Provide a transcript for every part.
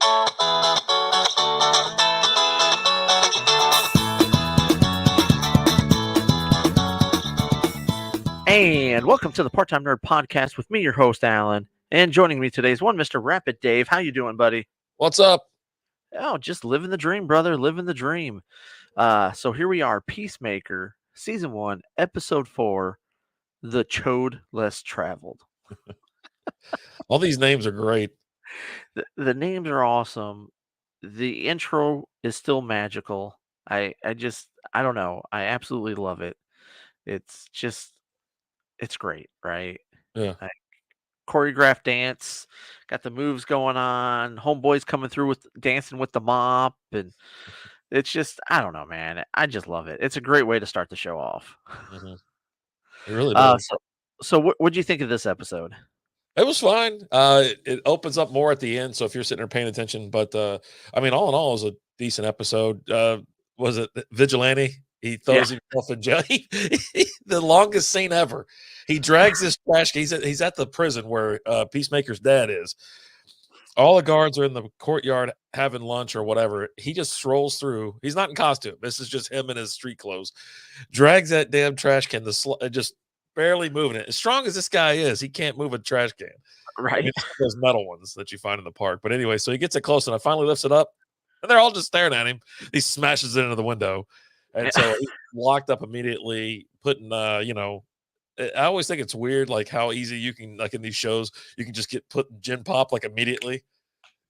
And welcome to the Part-Time Nerd Podcast with me, your host, Alan. And joining me today is one Mr. Rapid Dave. How you doing, buddy? What's up? Oh, just living the dream, brother. Living the dream. So here we are, Peacemaker, Season 1, Episode 4, The Choad Less Traveled. All these names are great. The names are awesome. The intro is still magical. I don't know. I absolutely love it. It's great, right? Yeah. Choreographed dance, got the moves going on. Homeboys coming through with dancing with the mop, and it's just I don't know, man. I just love it. It's a great way to start the show off. Mm-hmm. It really does. So what'd you think of this episode? It was fine. It opens up more at the end, so if you're sitting there paying attention, but I mean, all in all, it was a decent episode. Was it Vigilante? He throws himself in jail. The longest scene ever. He drags this trash. He's at the prison where Peacemaker's dad is. All the guards are in the courtyard having lunch or whatever. He just strolls through. He's not in costume. This is just him in his street clothes. Drags that damn trash can. Just barely moving it. As strong as this guy is, he can't move a trash can. Right. It's those metal ones that you find in the park. But anyway, so he gets it close and I finally lifts it up. And they're all just staring at him. He smashes it into the window. And so he's locked up immediately, putting, I always think it's weird, like how easy you can, like in these shows, you can just get put in gin pop like immediately.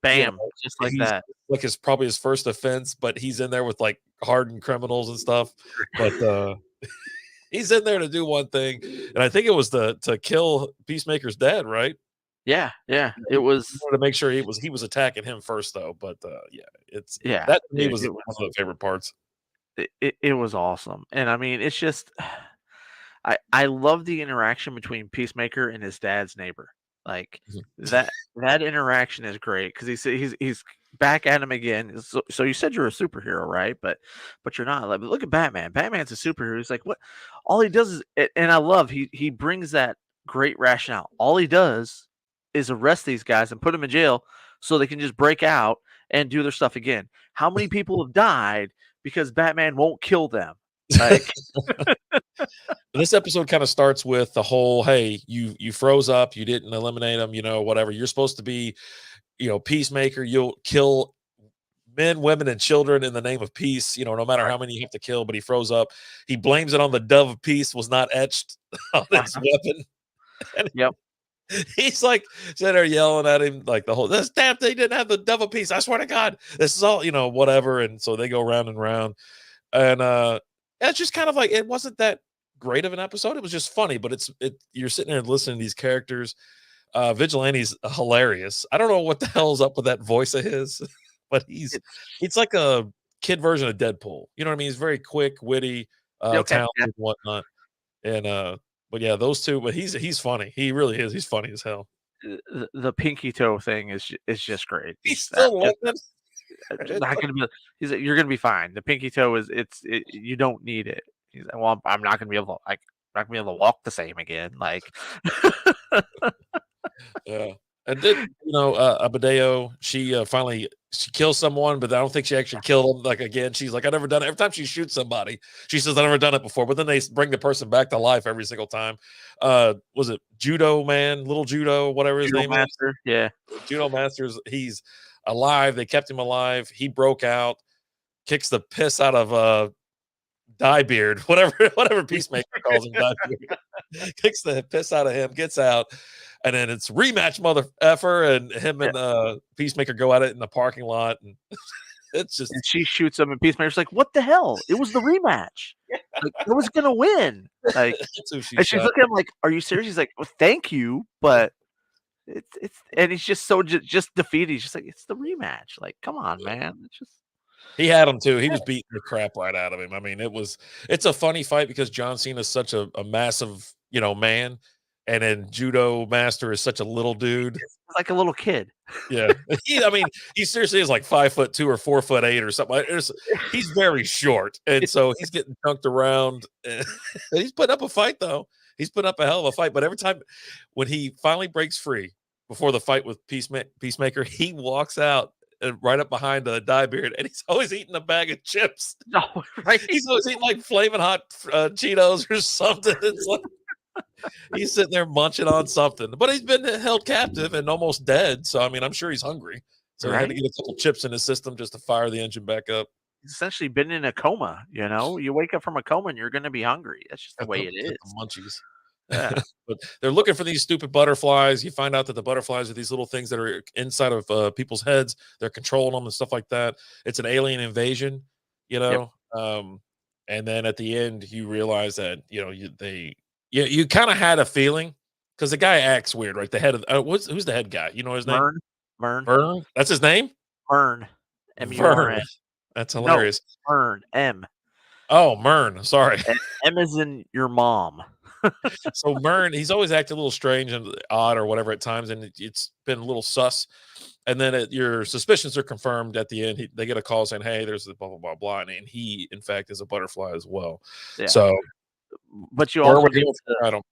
Bam, just like that. Like it's probably his first offense, but he's in there with like hardened criminals and stuff. But he's in there to do one thing, and I think it was to kill Peacemaker's dad, right? Yeah. It was to make sure he was attacking him first, though. But that to me was one of the favorite parts. It was awesome, and I mean, it's just I love the interaction between Peacemaker and his dad's neighbor. Like that interaction is great because he's back at him again. So you said you're a superhero, right? But you're not. Like, look at Batman. Batman's a superhero. He's like, what? All he does is, and I love he brings that great rationale. All he does is arrest these guys and put them in jail so they can just break out and do their stuff again. How many people have died because Batman won't kill them? Like this episode kind of starts with the whole, hey, you froze up, you didn't eliminate them, whatever. You're supposed to be, Peacemaker. You'll kill men, women, and children in the name of peace, no matter how many you have to kill. But he froze up. He blames it on the dove of peace was not etched on his weapon. Yep. He's like sitting there yelling at him like this damn thing didn't have the dove of peace. I swear to God, this is all, whatever. And so they go round and round. And it's just kind of like, it wasn't that great of an episode. It was just funny, but you're sitting there listening to these characters. Vigilante's hilarious. I don't know what the hell's up with that voice of his, but it's like a kid version of Deadpool. You know what I mean? He's very quick, witty, talented, and whatnot. And but yeah, those two. But he's funny. He really is. He's funny as hell. The pinky toe thing is just great. He's still not gonna be. You're gonna be fine. The pinky toe is you don't need it. He's like, well, I'm not gonna be able to walk the same again. Like, yeah. And then Abadeo, she finally kills someone, but I don't think she actually killed him. Like again, she's like, I never done it. Every time she shoots somebody, she says, I never done it before. But then they bring the person back to life every single time. Was it Judo Man, Little Judo, whatever his name Master? is? Yeah, Judo Masters. He's alive. They kept him alive. He broke out, kicks the piss out of Diebeard, whatever Peacemaker calls him, Diebeard. Kicks the piss out of him, gets out. And then it's rematch, mother effer, and him and Peacemaker go at it in the parking lot, and it's just. And she shoots him, and Peacemaker's like, "What the hell? It was the rematch. Like, I was gonna win." Like, and she's looking at him like, "Are you serious?" He's like, "Well, thank you, but it's." And he's just so just defeated. He's just like, "It's the rematch. Like, come on, man." It's just. He had him too. He was beating the crap right out of him. I mean, it's a funny fight because John Cena is such a massive, man. And then Judo Master is such a little dude. It's like a little kid. Yeah. He seriously is like 5'2" or 4'8" or something. He's very short. And so he's getting chunked around. He's putting up a fight, though. He's putting up a hell of a fight. But every time when he finally breaks free before the fight with Peacemaker, he walks out right up behind Diebeard, and he's always eating a bag of chips. No, right? He's always eating like flaming hot Cheetos or something. It's like he's sitting there munching on something, but he's been held captive and almost dead. So I mean, I'm sure he's hungry. So he had to Right? get a couple chips in his system just to fire the engine back up. He's essentially been in a coma, you know? You wake up from a coma and you're gonna be hungry. That's just the way it Got the is. munchies. Yeah. But they're looking for these stupid butterflies. You find out that the butterflies are these little things that are inside of people's heads. They're controlling them and stuff like that. It's an alien invasion, you Yep. know. And then at the end, you realize that you kind of had a feeling because the guy acts weird, right? The head of who's the head guy? You know his name? Mern. Mern. Vern. That's his name. Mern. Vern. M-U-R-N. That's No, hilarious. Mern. M. Oh, Mern. Sorry. M is in your mom. So Mern, he's always acted a little strange and odd or whatever at times, and it's been a little sus. And then your suspicions are confirmed at the end. They get a call saying, "Hey, there's the blah blah blah blah," and he, in fact, is a butterfly as well. Yeah. So But you where also we're get going from there, I don't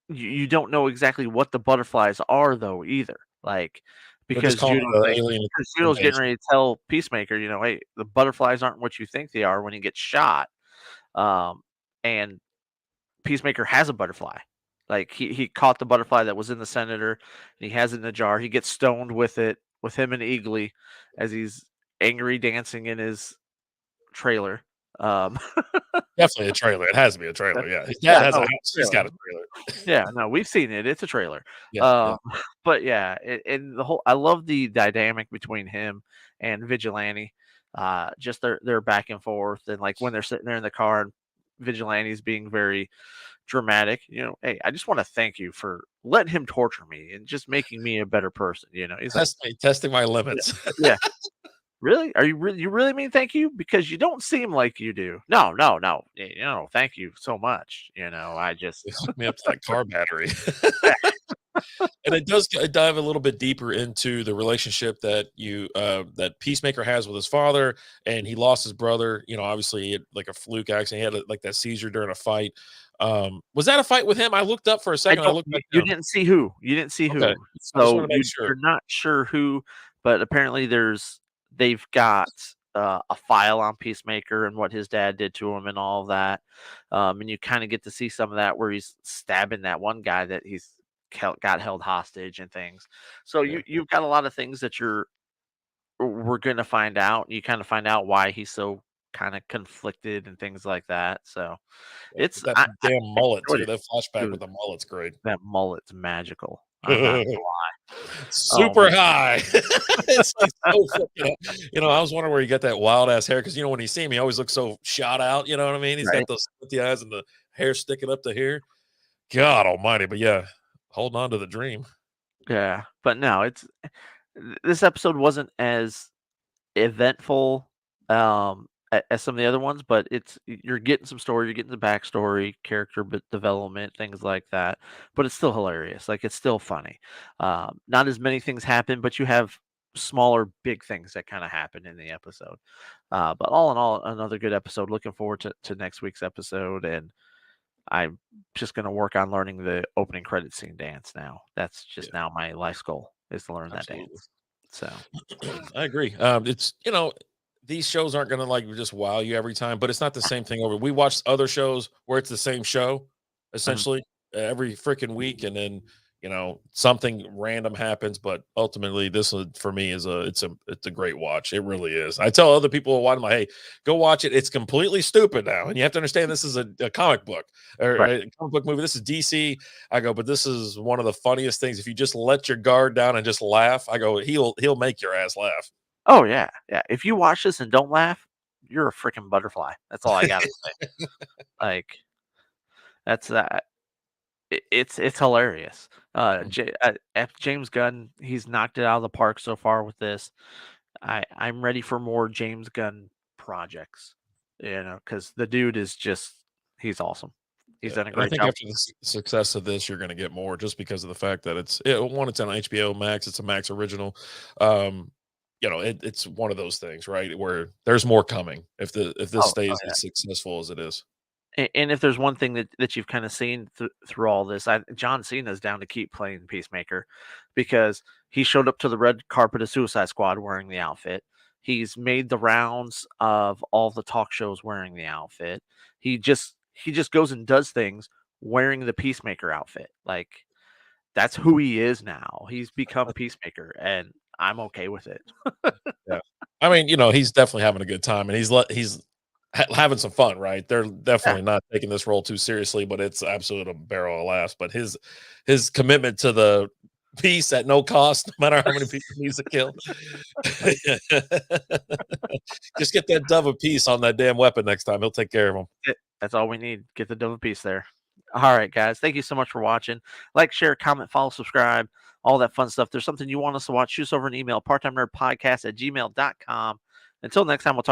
know. you don't know exactly what the butterflies are though either. Like They're just because calling Judo's it like an alien because Judo's getting invasion. ready to tell Peacemaker, you know, hey, the butterflies aren't what you think they are when he gets shot. Um, and Peacemaker has a butterfly. Like he caught the butterfly that was in the senator, and he has it in a jar. He gets stoned with it, with him and Eagly, as he's angry dancing in his trailer. Um, Definitely a trailer. It has to be a trailer. Yeah, his dad yeah, has a no, house. He's trailer. got a trailer. Yeah, no, we've seen it. It's a trailer. Yeah, yeah, Um, but yeah, and the whole I love the dynamic between him and Vigilante. Just their back and forth, and like when they're sitting there in the car and Vigilante's being very dramatic. You know, hey, I just want to thank you for letting him torture me and just making me a better person. You know, he's like, testing my yeah, limits. yeah. Really? Are you really mean thank you? Because you don't seem like you do. No, no, no. You know, thank you so much. You know, I just They hooked me up to that car battery. yeah, And it does dive a little bit deeper into the relationship that that Peacemaker has with his father, and he lost his brother. You know, obviously, like a fluke accident. He had like that seizure during a fight. Was that a fight with him? I looked up for a I second. I don't looked back you down. didn't see who. You didn't see Okay, who. I just want So to make sure. you're not sure who, but apparently they've got a file on Peacemaker and what his dad did to him and all of that. And you kind of get to see some of that where he's stabbing that one guy that he's got held hostage and things. So Yeah, you've got a lot of things that we're gonna find out. You kind of find out why he's so kind of conflicted and things like that. So yeah. it's With that I damn mullet enjoyed too. it. That flashback with Dude, the mullet's great. that mullet's magical. I'm not gonna lie. Oh Super man, high. It's like so fucking, I was wondering where he got that wild ass hair because when you see him, he always looks so shot out. You know what I mean? He's got right? those squinty eyes and the hair sticking up to here. God Almighty! But yeah, holding on to the dream. Yeah, but no, this episode wasn't as eventful as some of the other ones, but you're getting some story, you're getting the backstory, character development, things like that. But it's still hilarious. Like it's still funny. Not as many things happen, but you have smaller, big things that kind of happen in the episode. But all in all, another good episode. Looking forward to next week's episode, and I'm just gonna work on learning the opening credit scene dance now. That's Yeah, just now my life's goal is to learn that absolutely. dance. So I agree. It's these shows aren't gonna like just wow you every time, but it's not the same thing over. We watch other shows where it's the same show mhm. essentially every freaking week, and then something random happens. But ultimately, this one for me is it's a great watch. It really is. I tell other people why I'm like, hey, go watch it. It's completely stupid now, and you have to understand this is a comic book or Right. a comic book movie. This is DC. I go, but this is one of the funniest things. If you just let your guard down and just laugh, I go, he'll make your ass laugh. Oh yeah, yeah. If you watch this and don't laugh, you're a freaking butterfly. That's all I gotta say. Like that's it's hilarious. James Gunn, he's knocked it out of the park so far with this. I'm ready for more James Gunn projects. You know, because the dude is just he's awesome. He's Yeah, done a and I great think job. after the success of this, you're going to get more just because of the fact that one, it's on HBO Max, it's a Max original. Um, it's one of those things, right? Where there's more coming if this Oh, oh stays yeah. as successful as it is. And if there's one thing that you've kind of seen through all this, John Cena's down to keep playing Peacemaker because he showed up to the red carpet of Suicide Squad wearing the outfit. He's made the rounds of all the talk shows wearing the outfit. He just goes and does things wearing the Peacemaker outfit. Like that's who he is now. He's become Peacemaker, and I'm okay with it. Yeah. I mean, he's definitely having a good time, and he's having some fun, right? They're Yeah. definitely not taking this role too seriously, but it's absolute a barrel of laughs. But his commitment to the peace at no cost, no matter how many people he needs to kill. Just get that dove of peace on that damn weapon next time. He'll take care of him. That's all we need. Get the double piece there. All right, guys. Thank you so much for watching. Like, share, comment, follow, subscribe, all that fun stuff. If there's something you want us to watch, shoot us over an email, parttimenerdpodcast@gmail.com. Until next time, we'll talk.